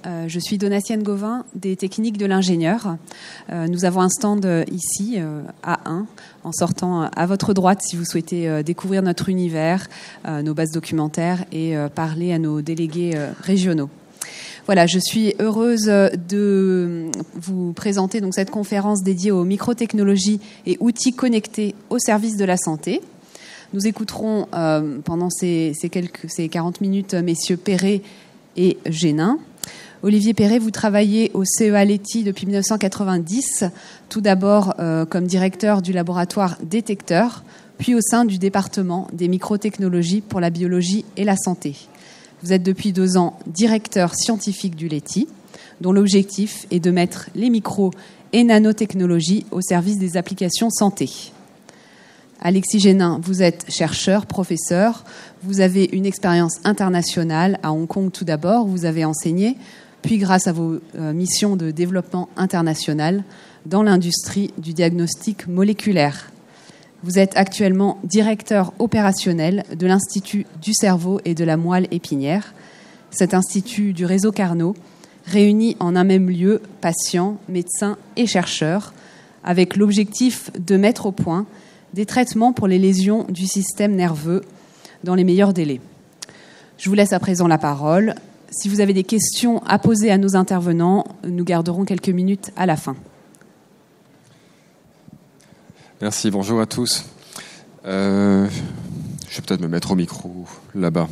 Je suis Donatienne Gauvin des Techniques de l'Ingénieur. Nous avons un stand ici, à 1, en sortant à votre droite si vous souhaitez découvrir notre univers, nos bases documentaires et parler à nos délégués régionaux. Voilà, je suis heureuse de vous présenter donc cette conférence dédiée aux microtechnologies et outils connectés au service de la santé. Nous écouterons pendant ces 40 minutes messieurs Perret et Génin. Olivier Perret, vous travaillez au CEA Leti depuis 1990, tout d'abord comme directeur du laboratoire Détecteur, puis au sein du département des microtechnologies pour la biologie et la santé. Vous êtes depuis 2 ans directeur scientifique du Leti, dont l'objectif est de mettre les micros et nanotechnologies au service des applications santé. Alexis Génin, vous êtes chercheur, professeur, vous avez une expérience internationale à Hong Kong tout d'abord, vous avez enseigné, puis grâce à vos missions de développement international dans l'industrie du diagnostic moléculaire. Vous êtes actuellement directeur opérationnel de l'Institut du cerveau et de la moelle épinière. Cet institut du réseau Carnot réunit en un même lieu patients, médecins et chercheurs avec l'objectif de mettre au point des traitements pour les lésions du système nerveux dans les meilleurs délais. Je vous laisse à présent la parole. Si vous avez des questions à poser à nos intervenants, nous garderons quelques minutes à la fin. Merci, bonjour à tous. Je vais peut-être me mettre au micro là-bas.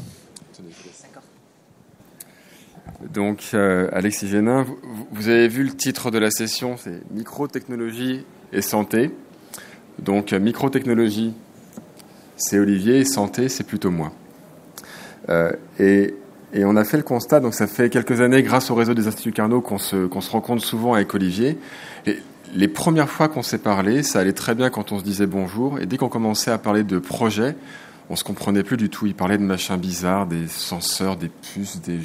Donc, Alexis Génin, vous avez vu le titre de la session, c'est « Microtechnologie et santé ». Donc, microtechnologie, c'est Olivier, et santé, c'est plutôt moi. Et on a fait le constat, donc ça fait quelques années, grâce au réseau des Instituts Carnot, qu'on se rencontre souvent avec Olivier. Et les premières fois qu'on s'est parlé, ça allait très bien quand on se disait bonjour. Et dès qu'on commençait à parler de projets, on se comprenait plus du tout. Il parlait de machins bizarres, des senseurs, des puces, des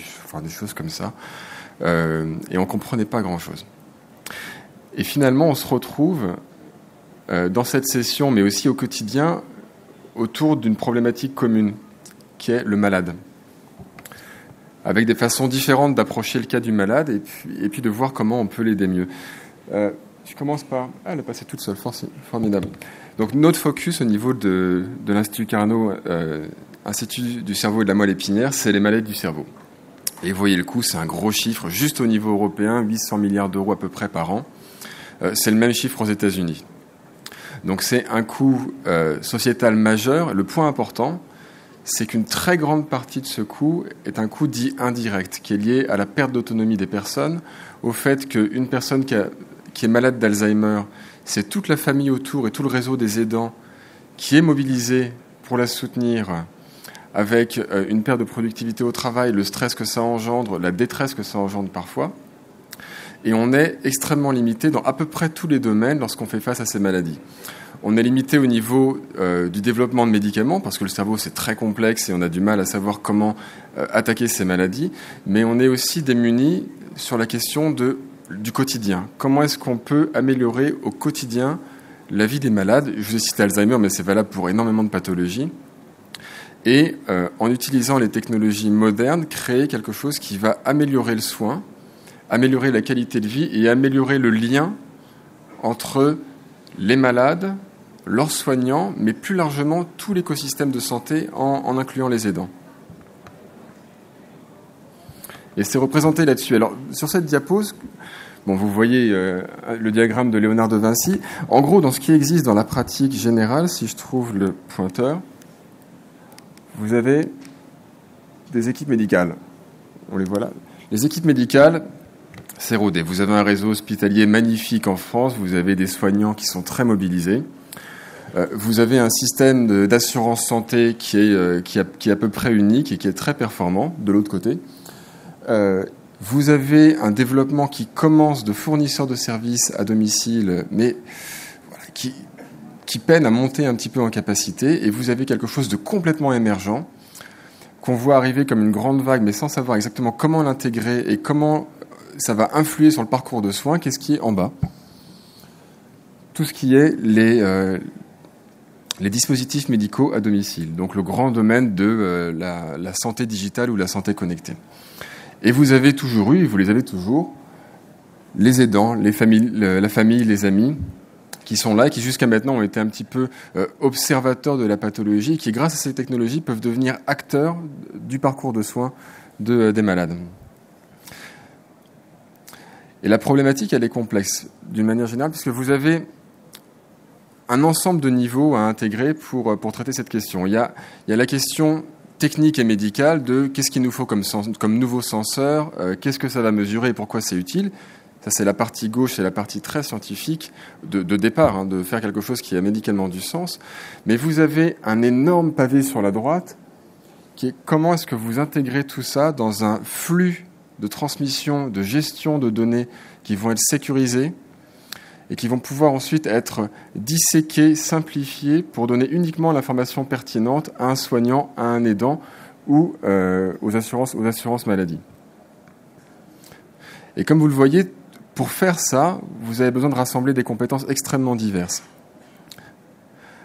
choses comme ça. Et on comprenait pas grand-chose. Et finalement, on se retrouve dans cette session, mais aussi au quotidien, autour d'une problématique commune, qui est le malade. Avec des façons différentes d'approcher le cas du malade et puis de voir comment on peut l'aider mieux. Je commence par... elle est passée toute seule, formidable. Donc notre focus au niveau de l'Institut Carnot, Institut du cerveau et de la moelle épinière, c'est les maladies du cerveau. Et vous voyez le coût, c'est un gros chiffre, juste au niveau européen, 800 milliards d'euros à peu près par an. C'est le même chiffre aux États-Unis. Donc c'est un coût sociétal majeur. Le point important, c'est qu'une très grande partie de ce coût est un coût dit indirect, qui est lié à la perte d'autonomie des personnes, au fait qu'une personne qui est malade d'Alzheimer, c'est toute la famille autour et tout le réseau des aidants qui est mobilisé pour la soutenir avec une perte de productivité au travail, le stress que ça engendre, la détresse que ça engendre parfois. Et on est extrêmement limité dans à peu près tous les domaines lorsqu'on fait face à ces maladies. On est limité au niveau du développement de médicaments, parce que le cerveau, c'est très complexe et on a du mal à savoir comment attaquer ces maladies. Mais on est aussi démunis sur la question du quotidien. Comment est-ce qu'on peut améliorer au quotidien la vie des malades ? Je vous ai cité Alzheimer, mais c'est valable pour énormément de pathologies. Et en utilisant les technologies modernes, créer quelque chose qui va améliorer le soin, améliorer la qualité de vie et améliorer le lien entre les malades, leurs soignants, mais plus largement tout l'écosystème de santé en incluant les aidants. Et c'est représenté là-dessus. Alors, sur cette diapo, vous voyez le diagramme de Léonard de Vinci. En gros, dans ce qui existe dans la pratique générale, si je trouve le pointeur, vous avez des équipes médicales. On les voit là. Les équipes médicales, c'est rodé. Vous avez un réseau hospitalier magnifique en France, vous avez des soignants qui sont très mobilisés. Vous avez un système d'assurance santé qui est à peu près unique et qui est très performant, de l'autre côté. Vous avez un développement qui commence de fournisseurs de services à domicile, mais voilà, qui peine à monter un petit peu en capacité. Et vous avez quelque chose de complètement émergent qu'on voit arriver comme une grande vague, mais sans savoir exactement comment l'intégrer et comment ça va influer sur le parcours de soins. Qu'est-ce qui est en bas ? Tout ce qui est les dispositifs médicaux à domicile, donc le grand domaine de la santé digitale ou la santé connectée. Et vous avez toujours eu, et vous les avez toujours, les aidants, la famille, les amis, qui sont là et qui jusqu'à maintenant ont été un petit peu observateurs de la pathologie, et qui grâce à ces technologies peuvent devenir acteurs du parcours de soins des malades. Et la problématique, elle est complexe d'une manière générale, puisque vous avez un ensemble de niveaux à intégrer pour traiter cette question. Il y a la question technique et médicale de qu'est-ce qu'il nous faut comme nouveau senseur, qu'est-ce que ça va mesurer et pourquoi c'est utile. Ça, c'est la partie gauche, c'est la partie très scientifique de départ, de faire quelque chose qui a médicalement du sens. Mais vous avez un énorme pavé sur la droite qui est comment est-ce que vous intégrez tout ça dans un flux de transmission, de gestion de données qui vont être sécurisées et qui vont pouvoir ensuite être disséquées, simplifiées pour donner uniquement l'information pertinente à un soignant, à un aidant ou aux assurances maladie. Et comme vous le voyez, pour faire ça, vous avez besoin de rassembler des compétences extrêmement diverses.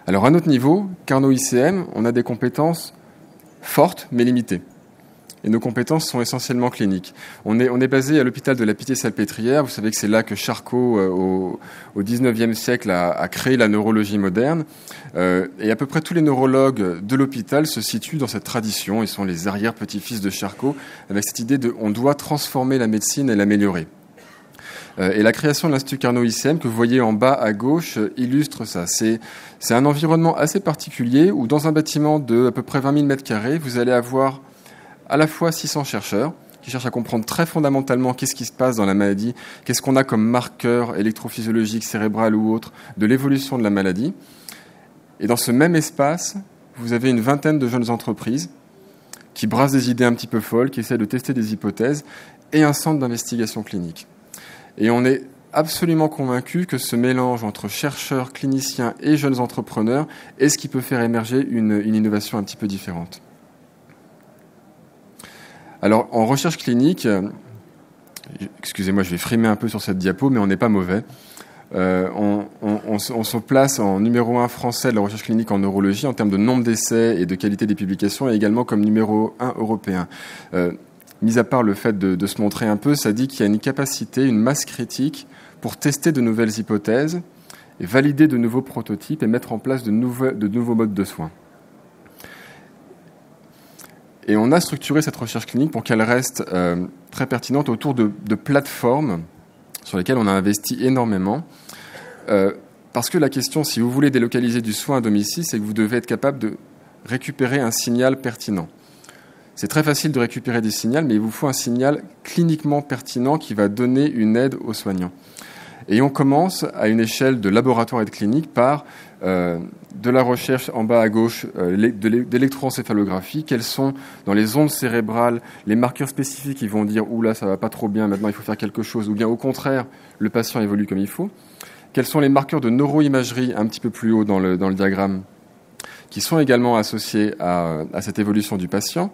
Alors à notre niveau, Carnot ICM, on a des compétences fortes mais limitées. Et nos compétences sont essentiellement cliniques. On est basé à l'hôpital de la Pitié-Salpêtrière. Vous savez que c'est là que Charcot, au XIXe siècle, a créé la neurologie moderne. Et à peu près tous les neurologues de l'hôpital se situent dans cette tradition. Ils sont les arrière-petits-fils de Charcot, avec cette idée de on doit transformer la médecine et l'améliorer. Et la création de l'Institut Carnot ICM, que vous voyez en bas à gauche, illustre ça. C'est un environnement assez particulier où dans un bâtiment de à peu près 20 000 m², vous allez avoir à la fois 600 chercheurs qui cherchent à comprendre très fondamentalement qu'est-ce qui se passe dans la maladie, qu'est-ce qu'on a comme marqueur électrophysiologique, cérébral ou autre de l'évolution de la maladie. Et dans ce même espace, vous avez une vingtaine de jeunes entreprises qui brassent des idées un petit peu folles, qui essaient de tester des hypothèses, et un centre d'investigation clinique. Et on est absolument convaincu que ce mélange entre chercheurs, cliniciens et jeunes entrepreneurs est ce qui peut faire émerger une innovation un petit peu différente. Alors, en recherche clinique, excusez-moi, je vais frimer un peu sur cette diapo, mais on n'est pas mauvais. On se place en numéro 1 français de la recherche clinique en neurologie en termes de nombre d'essais et de qualité des publications, et également comme numéro 1 européen. Mis à part le fait de se montrer un peu, ça dit qu'il y a une capacité, une masse critique pour tester de nouvelles hypothèses, et valider de nouveaux prototypes et mettre en place de nouveaux modes de soins. Et on a structuré cette recherche clinique pour qu'elle reste très pertinente autour de plateformes sur lesquelles on a investi énormément. Parce que la question, si vous voulez délocaliser du soin à domicile, c'est que vous devez être capable de récupérer un signal pertinent. C'est très facile de récupérer des signaux, mais il vous faut un signal cliniquement pertinent qui va donner une aide aux soignants. Et on commence à une échelle de laboratoire et de clinique par de la recherche en bas à gauche d'électroencéphalographie. Quels sont dans les ondes cérébrales les marqueurs spécifiques qui vont dire « Ouh là, ça va pas trop bien, maintenant il faut faire quelque chose » ou bien au contraire, le patient évolue comme il faut. Quels sont les marqueurs de neuroimagerie un petit peu plus haut dans le diagramme qui sont également associés à cette évolution du patient.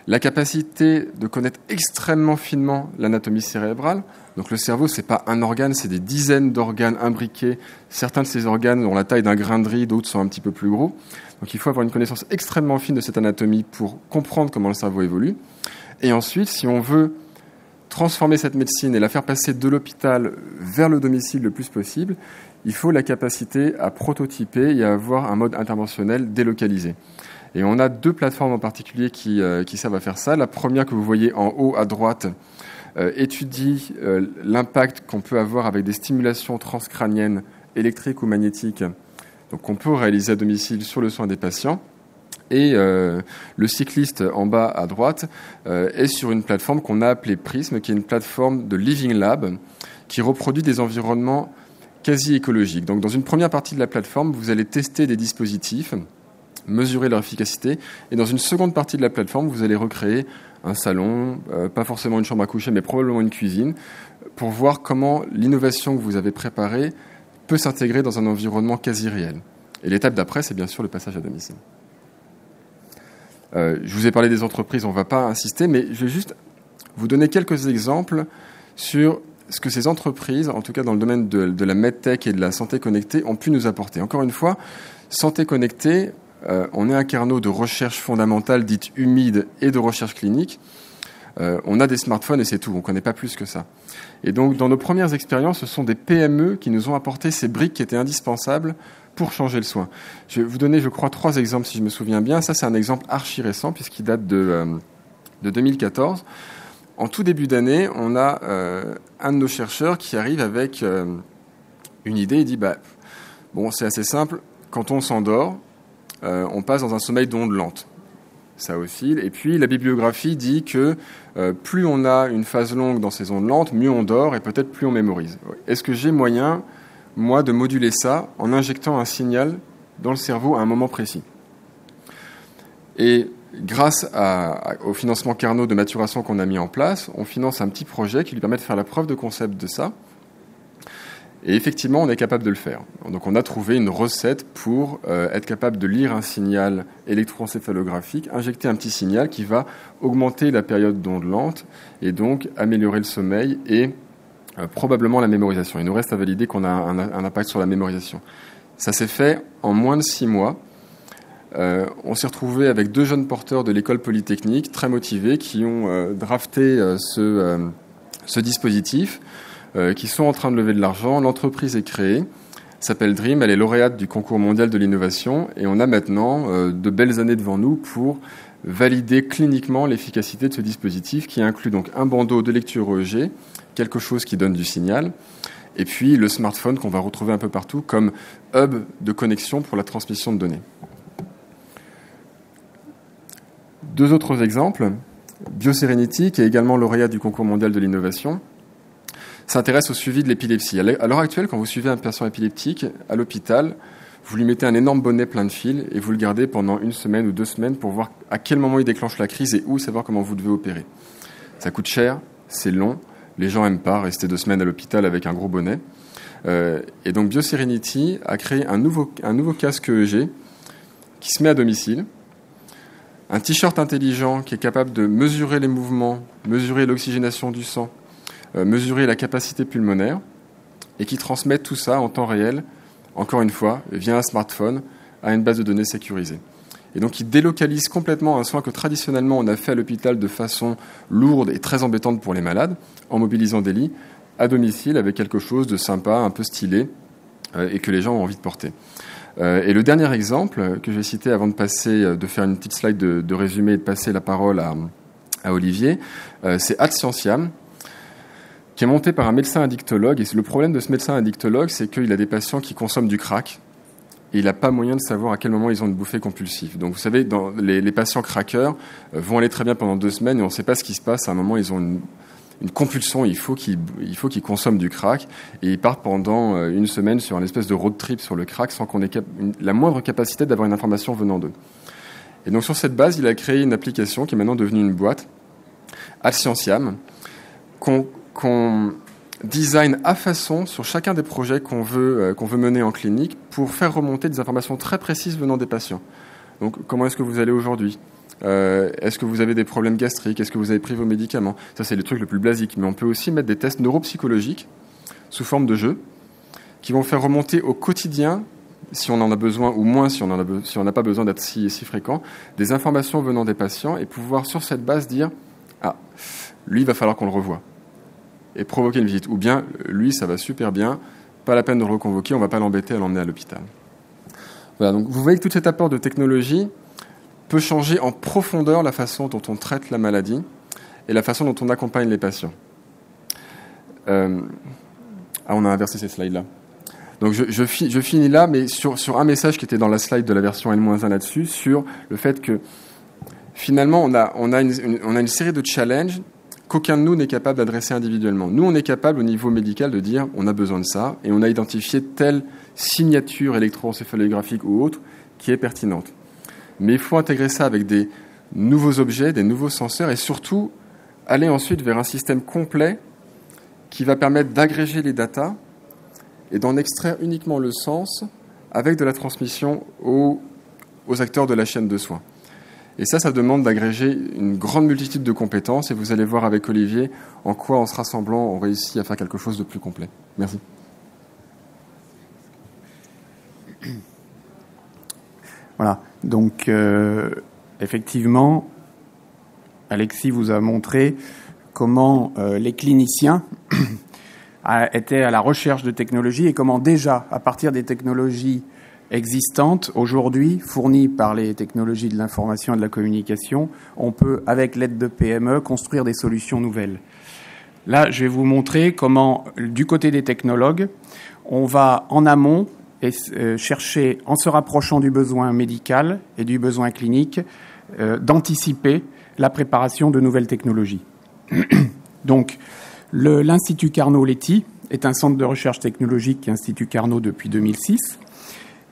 La capacité de connaître extrêmement finement l'anatomie cérébrale. Donc le cerveau, ce n'est pas un organe, c'est des dizaines d'organes imbriqués. Certains de ces organes ont la taille d'un grain de riz, d'autres sont un petit peu plus gros. Donc il faut avoir une connaissance extrêmement fine de cette anatomie pour comprendre comment le cerveau évolue. Et ensuite, si on veut transformer cette médecine et la faire passer de l'hôpital vers le domicile le plus possible, il faut la capacité à prototyper et à avoir un mode interventionnel délocalisé. Et on a deux plateformes en particulier qui servent à faire ça. La première que vous voyez en haut à droite étudie l'impact qu'on peut avoir avec des stimulations transcrâniennes électriques ou magnétiques, donc qu'on peut réaliser à domicile sur le soin des patients. Et le cycliste en bas à droite est sur une plateforme qu'on a appelée Prism, qui est une plateforme de Living Lab qui reproduit des environnements quasi écologiques. Donc dans une première partie de la plateforme, vous allez tester des dispositifs, mesurer leur efficacité, et dans une seconde partie de la plateforme, vous allez recréer un salon, pas forcément une chambre à coucher, mais probablement une cuisine, pour voir comment l'innovation que vous avez préparée peut s'intégrer dans un environnement quasi réel. Et l'étape d'après, c'est bien sûr le passage à domicile. Je vous ai parlé des entreprises, on ne va pas insister, mais je vais juste vous donner quelques exemples sur ce que ces entreprises, en tout cas dans le domaine de la medtech et de la santé connectée, ont pu nous apporter. Encore une fois, santé connectée, on est un Carnot de recherche fondamentale dite humide et de recherche clinique. On a des smartphones et c'est tout, on ne connaît pas plus que ça. Et donc, dans nos premières expériences, ce sont des PME qui nous ont apporté ces briques qui étaient indispensables pour changer le soin. Je vais vous donner, je crois, 3 exemples, si je me souviens bien. Ça, c'est un exemple archi récent, puisqu'il date de 2014. En tout début d'année, on a un de nos chercheurs qui arrive avec une idée. Il dit, bon, c'est assez simple. Quand on s'endort, on passe dans un sommeil d'ondes lentes. Ça oscille. Et puis, la bibliographie dit que plus on a une phase longue dans ces ondes lentes, mieux on dort et peut-être plus on mémorise. Est-ce que j'ai moyen, moi, de moduler ça en injectant un signal dans le cerveau à un moment précis? Et grâce au financement Carnot de maturation qu'on a mis en place, on finance un petit projet qui lui permet de faire la preuve de concept de ça. Et effectivement, on est capable de le faire. Donc on a trouvé une recette pour être capable de lire un signal électroencéphalographique, injecter un petit signal qui va augmenter la période d'onde lente et donc améliorer le sommeil et probablement la mémorisation. Il nous reste à valider qu'on a un impact sur la mémorisation. Ça s'est fait en moins de 6 mois. On s'est retrouvé avec 2 jeunes porteurs de l'école polytechnique, très motivés, qui ont drafté ce dispositif, qui sont en train de lever de l'argent. L'entreprise est créée, s'appelle Dream, elle est lauréate du concours mondial de l'innovation, et on a maintenant de belles années devant nous pour valider cliniquement l'efficacité de ce dispositif, qui inclut donc un bandeau de lecture EEG, quelque chose qui donne du signal, et puis le smartphone qu'on va retrouver un peu partout comme hub de connexion pour la transmission de données. 2 autres exemples. BioSerenity, qui est également lauréat du concours mondial de l'innovation, s'intéresse au suivi de l'épilepsie. À l'heure actuelle, quand vous suivez un patient épileptique à l'hôpital, vous lui mettez un énorme bonnet plein de fils et vous le gardez pendant 1 semaine ou 2 semaines pour voir à quel moment il déclenche la crise et où, savoir comment vous devez opérer. Ça coûte cher, c'est long, les gens n'aiment pas rester 2 semaines à l'hôpital avec un gros bonnet. Et donc BioSerenity a créé un nouveau casque EEG qui se met à domicile, un t-shirt intelligent qui est capable de mesurer les mouvements, mesurer l'oxygénation du sang, mesurer la capacité pulmonaire, et qui transmet tout ça en temps réel, encore une fois, via un smartphone, à une base de données sécurisée. Et donc, il délocalise complètement un soin que traditionnellement on a fait à l'hôpital de façon lourde et très embêtante pour les malades, en mobilisant des lits, à domicile, avec quelque chose de sympa, un peu stylé, et que les gens ont envie de porter. Et le dernier exemple que je vais citer avant de faire une petite slide de résumé et de passer la parole à Olivier, c'est AdScientiam, qui est monté par un médecin addictologue. Et le problème de ce médecin addictologue, c'est qu'il a des patients qui consomment du crack et il n'a pas moyen de savoir à quel moment ils ont une bouffée compulsive. Donc vous savez, les patients craqueurs vont aller très bien pendant 2 semaines et on ne sait pas ce qui se passe. À un moment, ils ont une compulsion, il faut qu'ils consomment du crack et ils partent pendant 1 semaine sur une espèce de road trip sur le crack sans qu'on ait la moindre capacité d'avoir une information venant d'eux. Et donc sur cette base, il a créé une application qui est maintenant devenue une boîte, AdScientiam, qu'on design à façon sur chacun des projets qu'on veut mener en clinique pour faire remonter des informations très précises venant des patients. Donc, comment est-ce que vous allez aujourd'hui ? Est-ce que vous avez des problèmes gastriques ? Est-ce que vous avez pris vos médicaments ? Ça, c'est le truc le plus basique. Mais on peut aussi mettre des tests neuropsychologiques sous forme de jeu qui vont faire remonter au quotidien, si on en a besoin, ou moins si on n'a pas besoin d'être si fréquent, des informations venant des patients et pouvoir, sur cette base, dire « Ah, lui, il va falloir qu'on le revoie ». Et provoquer une visite. Ou bien, lui, ça va super bien, pas la peine de le reconvoquer, on ne va pas l'embêter à l'emmener à l'hôpital. Voilà, donc vous voyez que tout cet apport de technologie peut changer en profondeur la façon dont on traite la maladie et la façon dont on accompagne les patients. On a inversé ces slides-là. Donc je finis là, mais sur un message qui était dans la slide de la version N-1 là-dessus, sur le fait que finalement on a une série de challenges qu'aucun de nous n'est capable d'adresser individuellement. Nous, on est capable au niveau médical de dire on a besoin de ça et on a identifié telle signature électroencéphalographique ou autre qui est pertinente. Mais il faut intégrer ça avec des nouveaux objets, des nouveaux senseurs et surtout aller ensuite vers un système complet qui va permettre d'agréger les datas et d'en extraire uniquement le sens avec de la transmission aux acteurs de la chaîne de soins. Et ça demande d'agréger une grande multitude de compétences et vous allez voir avec Olivier en quoi, en se rassemblant, on réussit à faire quelque chose de plus complet. Merci. Voilà, donc effectivement, Alexis vous a montré comment les cliniciens étaient à la recherche de technologies et comment déjà, à partir des technologies existantes, aujourd'hui, fournies par les technologies de l'information et de la communication, on peut, avec l'aide de PME, construire des solutions nouvelles. Là, je vais vous montrer comment, du côté des technologues, on va en amont et chercher, en se rapprochant du besoin médical et du besoin clinique, d'anticiper la préparation de nouvelles technologies. Donc, l'Institut Carnot-Leti est un centre de recherche technologique qui est Institut Carnot depuis 2006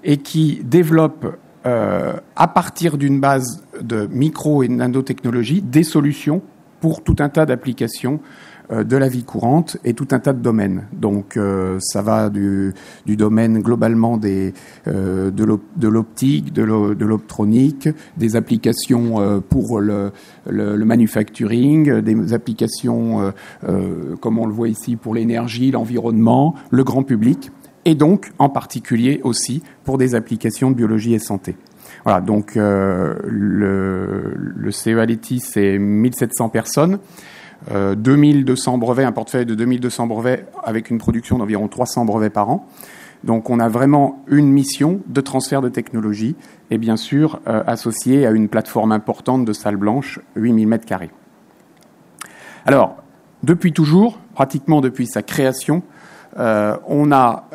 et qui développe, à partir d'une base de micro- et nanotechnologie, des solutions pour tout un tas d'applications de la vie courante et tout un tas de domaines. Donc ça va du domaine globalement de l'optique, de l'optronique, des applications pour le manufacturing, des applications comme on le voit ici pour l'énergie, l'environnement, le grand public, et donc en particulier aussi pour des applications de biologie et santé. Voilà, donc le CEA Leti, c'est 1700 personnes. 2200 brevets, un portefeuille de 2200 brevets avec une production d'environ 300 brevets par an. Donc on a vraiment une mission de transfert de technologie et bien sûr associée à une plateforme importante de salle blanche, 8000 m². Alors, depuis toujours, pratiquement depuis sa création, on a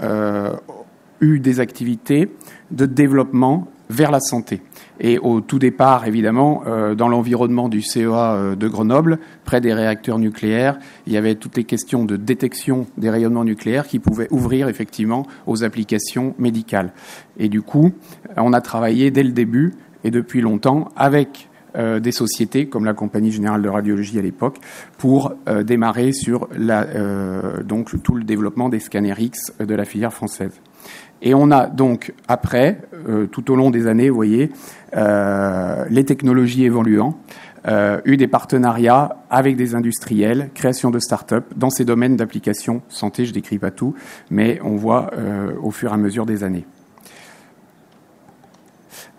eu des activités de développement vers la santé. Et au tout départ, évidemment, dans l'environnement du CEA de Grenoble, près des réacteurs nucléaires, il y avait toutes les questions de détection des rayonnements nucléaires qui pouvaient ouvrir effectivement aux applications médicales. Et du coup, on a travaillé dès le début et depuis longtemps avec des sociétés comme la Compagnie Générale de Radiologie à l'époque pour démarrer sur donc tout le développement des scanners X de la filière française. Et on a donc, après, tout au long des années, vous voyez, les technologies évoluant, eu des partenariats avec des industriels, création de start-up dans ces domaines d'application santé, je ne décris pas tout, mais on voit au fur et à mesure des années.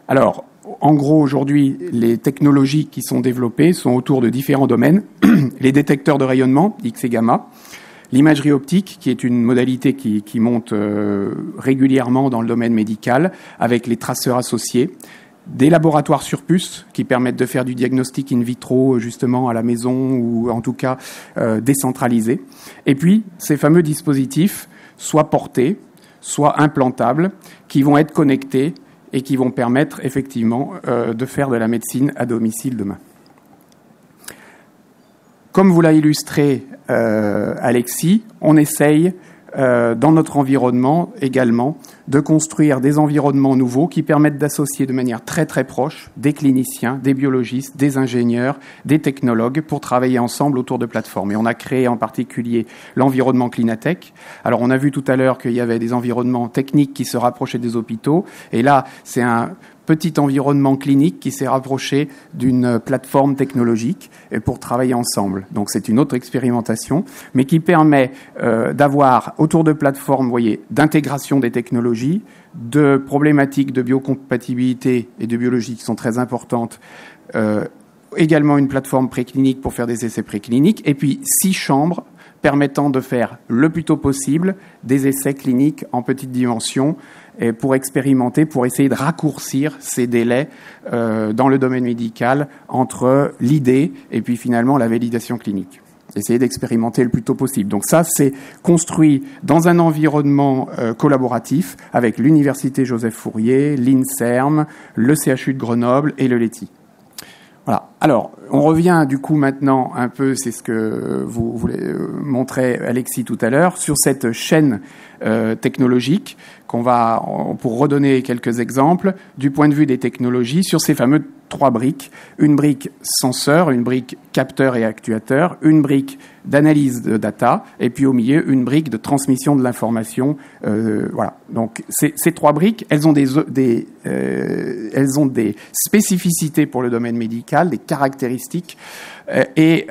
Alors, en gros, aujourd'hui, les technologies qui sont développées sont autour de différents domaines. Les détecteurs de rayonnement, X et gamma, l'imagerie optique, qui est une modalité qui monte régulièrement dans le domaine médical, avec les traceurs associés, des laboratoires sur puce, qui permettent de faire du diagnostic in vitro, justement, à la maison, ou en tout cas décentralisé. Et puis, ces fameux dispositifs, soit portés, soit implantables, qui vont être connectés et qui vont permettre, effectivement, de faire de la médecine à domicile demain. Comme vous l'a illustré Alexis, on essaye dans notre environnement également de construire des environnements nouveaux qui permettent d'associer de manière très très proche des cliniciens, des biologistes, des ingénieurs, des technologues pour travailler ensemble autour de plateformes. Et on a créé en particulier l'environnement Clinatech. Alors on a vu tout à l'heure qu'il y avait des environnements techniques qui se rapprochaient des hôpitaux. Et là, c'est un petit environnement clinique qui s'est rapproché d'une plateforme technologique pour travailler ensemble. Donc c'est une autre expérimentation, mais qui permet d'avoir autour de plateformes, vous voyez, d'intégration des technologies, de problématiques de biocompatibilité et de biologie qui sont très importantes, également une plateforme préclinique pour faire des essais précliniques, et puis 6 chambres permettant de faire le plus tôt possible des essais cliniques en petite dimension et pour expérimenter, pour essayer de raccourcir ces délais dans le domaine médical entre l'idée et puis finalement la validation clinique. Essayer d'expérimenter le plus tôt possible. Donc ça, c'est construit dans un environnement collaboratif avec l'Université Joseph Fourier, l'INSERM, le CHU de Grenoble et le Leti. Voilà. Alors, on revient du coup maintenant un peu, c'est ce que vous voulez montrer Alexis tout à l'heure, sur cette chaîne technologique pour redonner quelques exemples du point de vue des technologies sur ces fameux 3 briques. Une brique senseur, une brique capteur et actuateur, une brique d'analyse de data, et puis au milieu, une brique de transmission de l'information. Voilà. Donc, ces 3 briques, elles ont des spécificités pour le domaine médical, des caractéristiques, et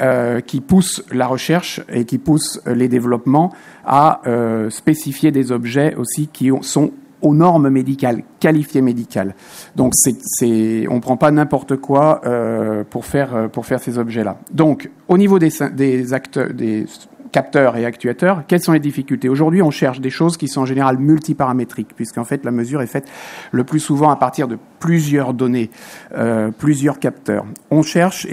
qui poussent la recherche et qui poussent les développements à spécifier des objets aussi qui sont aux normes médicales, qualifiées médicales. Donc on prend pas n'importe quoi pour faire ces objets-là. Donc au niveau des acteurs, des capteurs et actuateurs, quelles sont les difficultés? Aujourd'hui, on cherche des choses qui sont en général multiparamétriques, puisqu'en fait la mesure est faite le plus souvent à partir de plusieurs données, plusieurs capteurs. On cherche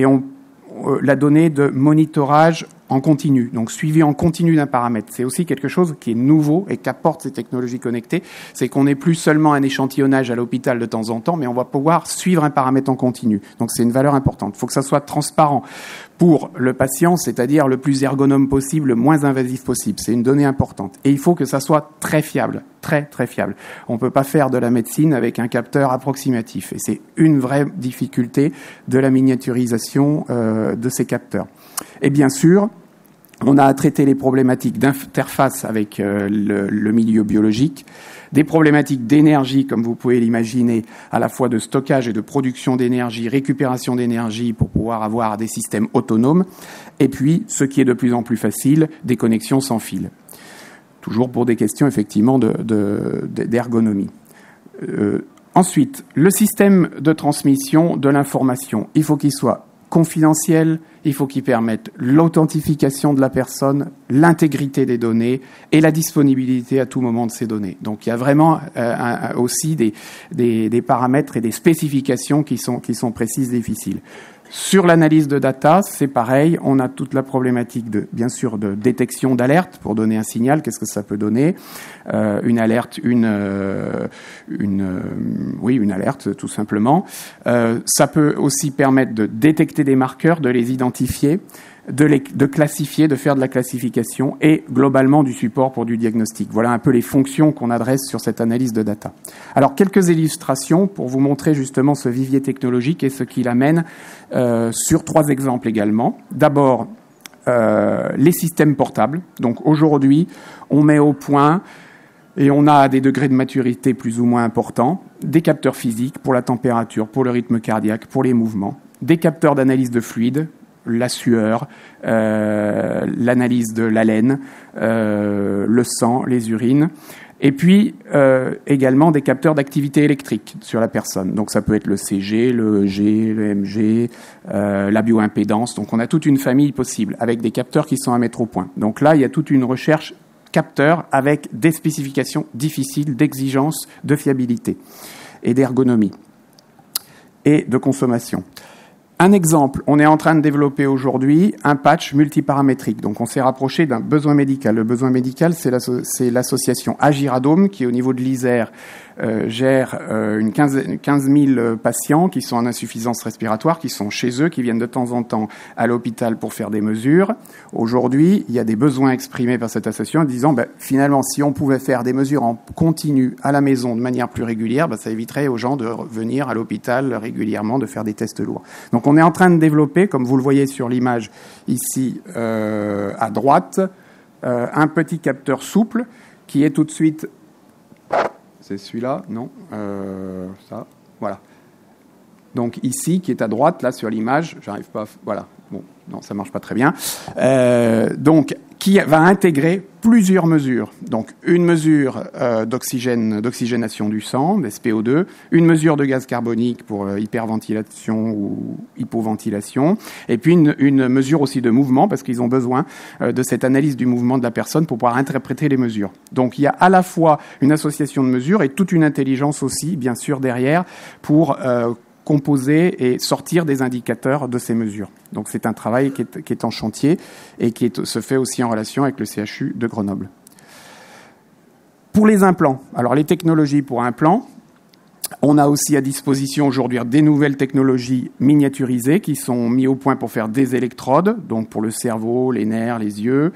la donnée de monitorage en continu, donc suivi en continu d'un paramètre. C'est aussi quelque chose qui est nouveau et qu'apportent ces technologies connectées, c'est qu'on n'est plus seulement un échantillonnage à l'hôpital de temps en temps, mais on va pouvoir suivre un paramètre en continu. Donc c'est une valeur importante. Il faut que ça soit transparent pour le patient, c'est-à-dire le plus ergonome possible, le moins invasif possible. C'est une donnée importante. Et il faut que ça soit très fiable, très très fiable. On ne peut pas faire de la médecine avec un capteur approximatif. Et c'est une vraie difficulté de la miniaturisation de ces capteurs. Et bien sûr, on a à traiter les problématiques d'interface avec le milieu biologique, des problématiques d'énergie, comme vous pouvez l'imaginer, à la fois de stockage et de production d'énergie, récupération d'énergie pour pouvoir avoir des systèmes autonomes, et puis, ce qui est de plus en plus facile, des connexions sans fil. Toujours pour des questions, effectivement, d'ergonomie. Ensuite, le système de transmission de l'information, il faut qu'il soit confidentiel, il faut qu'il permette l'authentification de la personne, l'intégrité des données et la disponibilité à tout moment de ces données. Donc il y a vraiment aussi des paramètres et des spécifications qui sont précises et difficiles. Sur l'analyse de data, c'est pareil, on a toute la problématique bien sûr de détection d'alerte pour donner un signal. Qu'est-ce que ça peut donner? Une alerte, une alerte tout simplement. Ça peut aussi permettre de détecter des marqueurs, de les identifier, de classifier, de faire de la classification et globalement du support pour du diagnostic. Voilà un peu les fonctions qu'on adresse sur cette analyse de data. Alors quelques illustrations pour vous montrer justement ce vivier technologique et ce qu'il amène sur 3 exemples également. D'abord, les systèmes portables. Donc aujourd'hui, on met au point et on a des degrés de maturité plus ou moins importants, des capteurs physiques pour la température, pour le rythme cardiaque, pour les mouvements, des capteurs d'analyse de fluide, la sueur, l'analyse de l'haleine, le sang, les urines, et puis également des capteurs d'activité électrique sur la personne. Donc ça peut être le CG, le EG, le MG, la bioimpédance. Donc on a toute une famille possible avec des capteurs qui sont à mettre au point. Donc là, il y a toute une recherche capteurs avec des spécifications difficiles d'exigence, de fiabilité et d'ergonomie et de consommation. Un exemple, on est en train de développer aujourd'hui un patch multiparamétrique. Donc on s'est rapproché d'un besoin médical. Le besoin médical, c'est l'association Agiradome qui, au niveau de l'Isère, gère 15 000 patients qui sont en insuffisance respiratoire, qui sont chez eux, qui viennent de temps en temps à l'hôpital pour faire des mesures. Aujourd'hui, il y a des besoins exprimés par cette association en disant finalement, si on pouvait faire des mesures en continu à la maison de manière plus régulière, ça éviterait aux gens de venir à l'hôpital régulièrement, de faire des tests lourds. Donc on est en train de développer, comme vous le voyez sur l'image ici à droite, un petit capteur souple qui est tout de suite... C'est celui-là, non ça, voilà. Donc ici, qui est à droite, là, sur l'image, j'arrive pas... Voilà, bon, non, ça marche pas très bien. Donc, qui va intégrer plusieurs mesures. Donc, une mesure d'oxygénation du sang, d'SPO2, une mesure de gaz carbonique pour hyperventilation ou hypoventilation, et puis une mesure aussi de mouvement, parce qu'ils ont besoin de cette analyse du mouvement de la personne pour pouvoir interpréter les mesures. Donc, il y a à la fois une association de mesures et toute une intelligence aussi, bien sûr, derrière, pour composer et sortir des indicateurs de ces mesures. Donc c'est un travail qui est en chantier et qui se fait aussi en relation avec le CHU de Grenoble. Pour les implants, alors les technologies pour implants, on a aussi à disposition aujourd'hui des nouvelles technologies miniaturisées qui sont mises au point pour faire des électrodes, donc pour le cerveau, les nerfs, les yeux,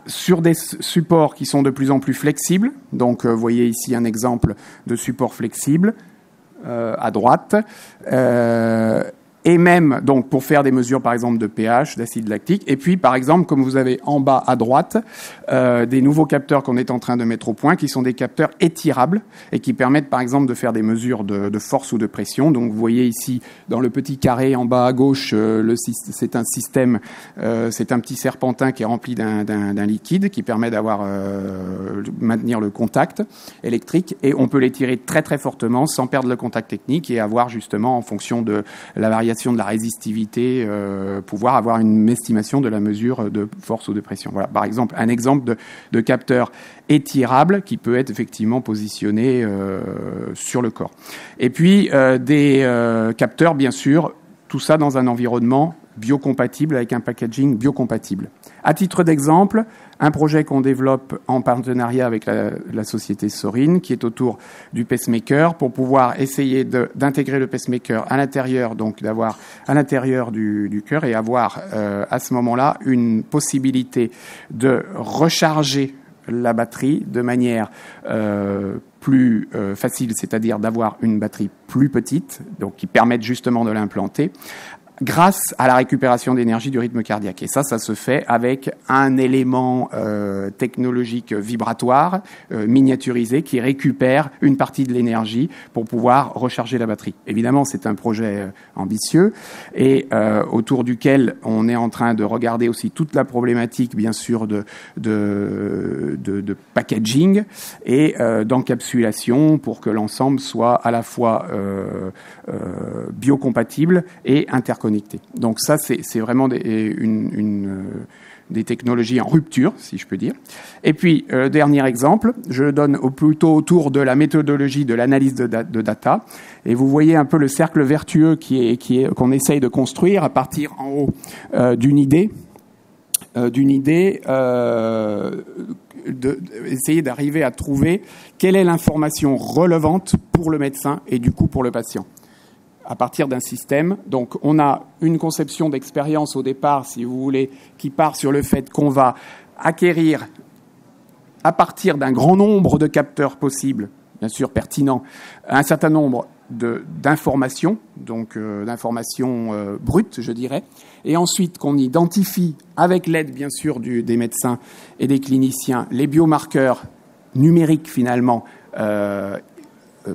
sur des supports qui sont de plus en plus flexibles. Donc vous voyez ici un exemple de support flexible, à droite, et même donc pour faire des mesures par exemple de pH, d'acide lactique, et puis par exemple comme vous avez en bas à droite des nouveaux capteurs qu'on est en train de mettre au point qui sont des capteurs étirables et qui permettent par exemple de faire des mesures de force ou de pression. Donc vous voyez ici dans le petit carré en bas à gauche, c'est un système, c'est un petit serpentin qui est rempli d'un liquide qui permet maintenir le contact électrique, et on peut l'étirer très très fortement sans perdre le contact technique et avoir justement en fonction de la variation de la résistivité, pouvoir avoir une estimation de la mesure de force ou de pression. Voilà, par exemple, un exemple de capteur étirable qui peut être effectivement positionné sur le corps. Et puis, des capteurs, bien sûr, tout ça dans un environnement biocompatible avec un packaging biocompatible. À titre d'exemple, un projet qu'on développe en partenariat avec la société Sorin, qui est autour du pacemaker, pour pouvoir essayer d'intégrer le pacemaker à l'intérieur, donc d'avoir à l'intérieur du cœur et avoir à ce moment-là une possibilité de recharger la batterie de manière plus facile, c'est-à-dire d'avoir une batterie plus petite, donc qui permette justement de l'implanter, grâce à la récupération d'énergie du rythme cardiaque. Et ça se fait avec un élément technologique vibratoire miniaturisé qui récupère une partie de l'énergie pour pouvoir recharger la batterie. Évidemment, c'est un projet ambitieux et autour duquel on est en train de regarder aussi toute la problématique, bien sûr, de packaging et d'encapsulation pour que l'ensemble soit à la fois biocompatible et interconnecté. Donc ça, c'est vraiment des technologies en rupture, si je peux dire. Et puis, dernier exemple, je le donne plutôt autour de la méthodologie de l'analyse de data. Et vous voyez un peu le cercle vertueux qu'on essaye de construire à partir en haut d'une idée, essayer d'arriver à trouver quelle est l'information relevante pour le médecin et du coup pour le patient. À partir d'un système. Donc, on a une conception d'expérience au départ, si vous voulez, qui part sur le fait qu'on va acquérir, à partir d'un grand nombre de capteurs possibles, bien sûr pertinents, un certain nombre d'informations, donc d'informations brutes, je dirais, et ensuite qu'on identifie, avec l'aide, bien sûr, des médecins et des cliniciens, les biomarqueurs numériques, finalement,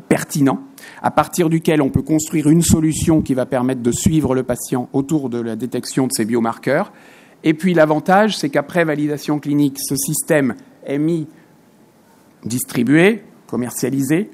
pertinent, à partir duquel on peut construire une solution qui va permettre de suivre le patient autour de la détection de ces biomarqueurs. Et puis l'avantage, c'est qu'après validation clinique, ce système est distribué, commercialisé,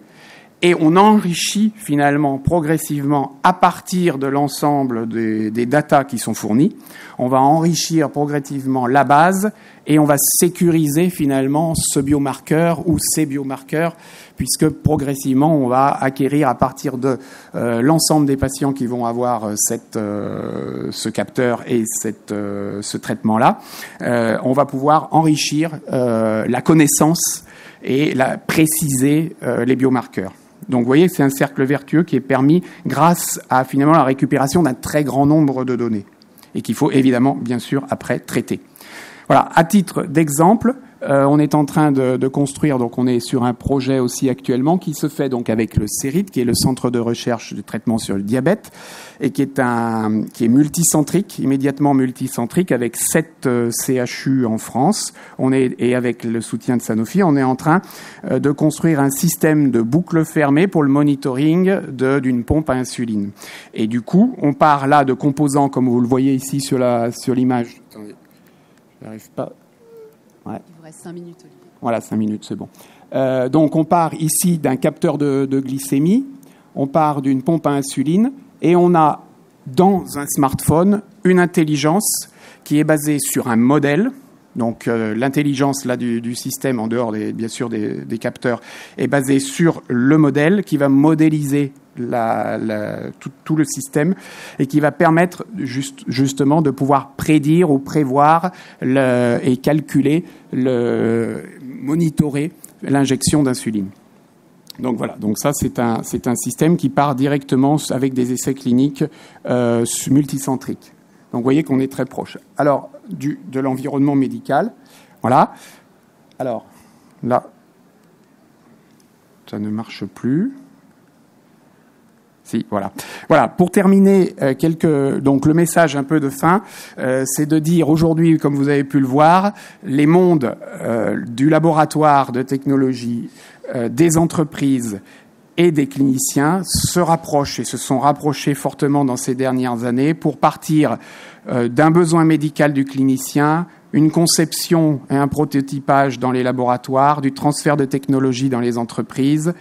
et on enrichit finalement progressivement à partir de l'ensemble des datas qui sont fournies. On va enrichir progressivement la base et on va sécuriser finalement ce biomarqueur ou ces biomarqueurs, puisque progressivement on va acquérir à partir de l'ensemble des patients qui vont avoir ce capteur et ce traitement-là, on va pouvoir enrichir la connaissance et préciser les biomarqueurs. Donc vous voyez que c'est un cercle vertueux qui est permis grâce à finalement la récupération d'un très grand nombre de données et qu'il faut évidemment bien sûr après traiter. Voilà, à titre d'exemple, on est en train de construire, donc on est sur un projet aussi actuellement qui se fait donc avec le CERID, qui est le Centre de recherche de traitement sur le diabète, et qui est multicentrique, immédiatement multicentrique, avec 7 CHU en France. Et avec le soutien de Sanofi, on est en train de construire un système de boucle fermée pour le monitoring d'une pompe à insuline. Et du coup, on part là de composants, comme vous le voyez ici sur l'image. Attendez, j'arrive pas. Ouais. Il vous reste 5 minutes, Olivier. Voilà, 5 minutes, c'est bon. Donc, on part ici d'un capteur de glycémie, on part d'une pompe à insuline, et on a dans un smartphone une intelligence qui est basée sur un modèle. Donc, l'intelligence là du système, en dehors bien sûr des capteurs, est basée sur le modèle qui va modéliser tout le système et qui va permettre justement de pouvoir prédire ou prévoir et calculer, monitorer l'injection d'insuline. Donc voilà, donc ça c'est un système qui part directement avec des essais cliniques multicentriques. Donc vous voyez qu'on est très proche. Alors de l'environnement médical, voilà. Alors là, ça ne marche plus. Si, voilà. Voilà. Pour terminer, donc le message un peu de fin, c'est de dire aujourd'hui, comme vous avez pu le voir, les mondes du laboratoire de technologie, des entreprises et des cliniciens se rapprochent et se sont rapprochés fortement dans ces dernières années pour partir d'un besoin médical du clinicien, une conception et un prototypage dans les laboratoires, du transfert de technologie dans les entreprises,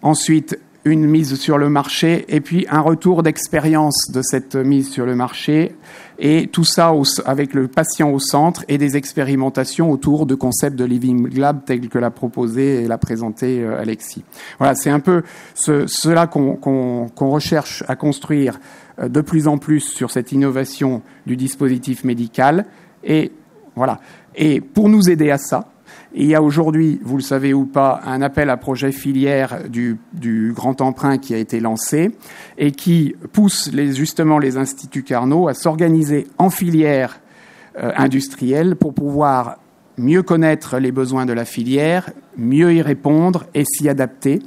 ensuite une mise sur le marché et puis un retour d'expérience de cette mise sur le marché, et tout ça avec le patient au centre et des expérimentations autour de concepts de Living Lab tels que l'a proposé et l'a présenté Alexis. Voilà, c'est un peu cela qu'on recherche à construire de plus en plus sur cette innovation du dispositif médical. Et voilà. Et pour nous aider à ça, il y a aujourd'hui, vous le savez ou pas, un appel à projet filière du Grand Emprunt qui a été lancé et qui pousse justement les instituts Carnot à s'organiser en filière industrielle pour pouvoir mieux connaître les besoins de la filière, mieux y répondre et s'y adapter.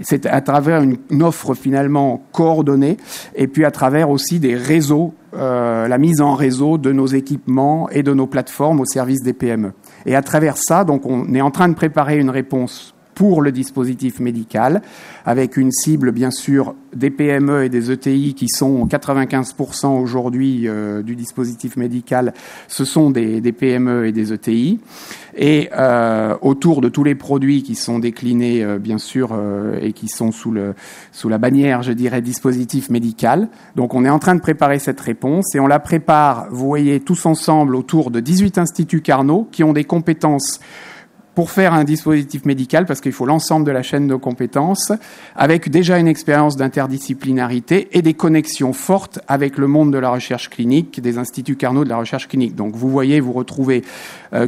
C'est à travers une offre finalement coordonnée et puis à travers aussi des réseaux, la mise en réseau de nos équipements et de nos plateformes au service des PME. Et à travers ça, donc, on est en train de préparer une réponse pour le dispositif médical, avec une cible, bien sûr, des PME et des ETI qui sont 95% aujourd'hui du dispositif médical. Ce sont des PME et des ETI. Et autour de tous les produits qui sont déclinés, bien sûr, et qui sont sous la bannière, je dirais, dispositif médical. Donc, on est en train de préparer cette réponse et on la prépare, vous voyez, tous ensemble autour de 18 instituts Carnot qui ont des compétences pour faire un dispositif médical, parce qu'il faut l'ensemble de la chaîne de compétences, avec déjà une expérience d'interdisciplinarité et des connexions fortes avec le monde de la recherche clinique, des instituts Carnot de la recherche clinique. Donc vous voyez, vous retrouvez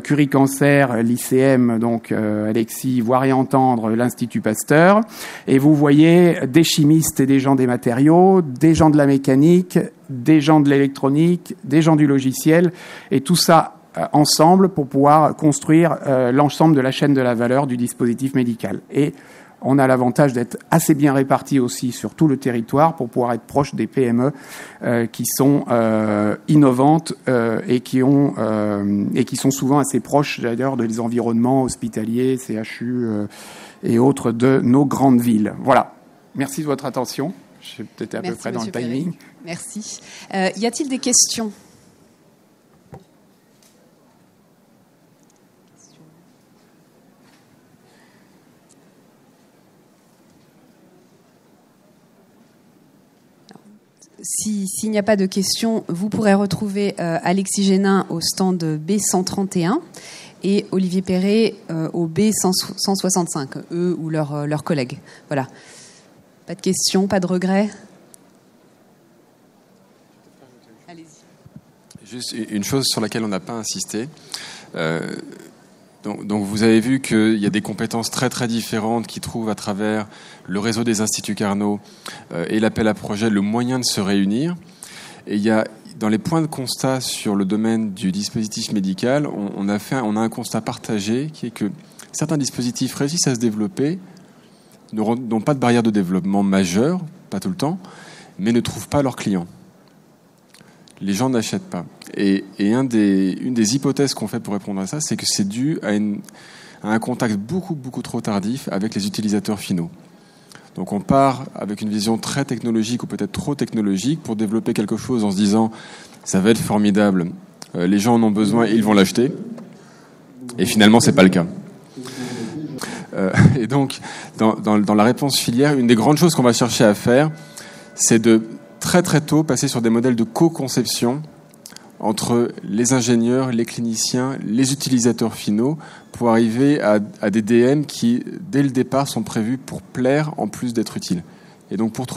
Curie Cancer, l'ICM, donc Alexis, Voir et Entendre, l'Institut Pasteur, et vous voyez des chimistes et des gens des matériaux, des gens de la mécanique, des gens de l'électronique, des gens du logiciel, et tout ça ensemble pour pouvoir construire l'ensemble de la chaîne de la valeur du dispositif médical. Et on a l'avantage d'être assez bien répartis aussi sur tout le territoire pour pouvoir être proche des PME qui sont innovantes et qui sont souvent assez proches d'ailleurs des environnements hospitaliers, CHU et autres de nos grandes villes. Voilà. Merci de votre attention. Je suis peut-être à peu près dans le timing. Perret. Merci. Y a-t-il des questions ? S'il n'y a pas de questions, vous pourrez retrouver Alexis Génin au stand B131 et Olivier Perret au B165, eux ou leurs collègues. Voilà. Pas de questions, pas de regrets ? Allez-y. Juste une chose sur laquelle on n'a pas insisté. Donc vous avez vu qu'il y a des compétences très très différentes qui trouvent à travers le réseau des instituts Carnot et l'appel à projet le moyen de se réunir. Et il y a dans les points de constat sur le domaine du dispositif médical, on a un constat partagé qui est que certains dispositifs réussissent à se développer, n'ont pas de barrière de développement majeure, pas tout le temps, mais ne trouvent pas leurs clients. Les gens n'achètent pas. Et une des hypothèses qu'on fait pour répondre à ça, c'est que c'est dû à un contact beaucoup trop tardif avec les utilisateurs finaux. Donc on part avec une vision très technologique ou peut-être trop technologique pour développer quelque chose en se disant ça va être formidable, les gens en ont besoin et ils vont l'acheter. Et finalement, c'est pas le cas. Et donc, dans la réponse filière, une des grandes choses qu'on va chercher à faire, c'est de très tôt passer sur des modèles de co-conception entre les ingénieurs, les cliniciens, les utilisateurs finaux, pour arriver à des DM qui, dès le départ, sont prévus pour plaire en plus d'être utiles. Et donc pour trouver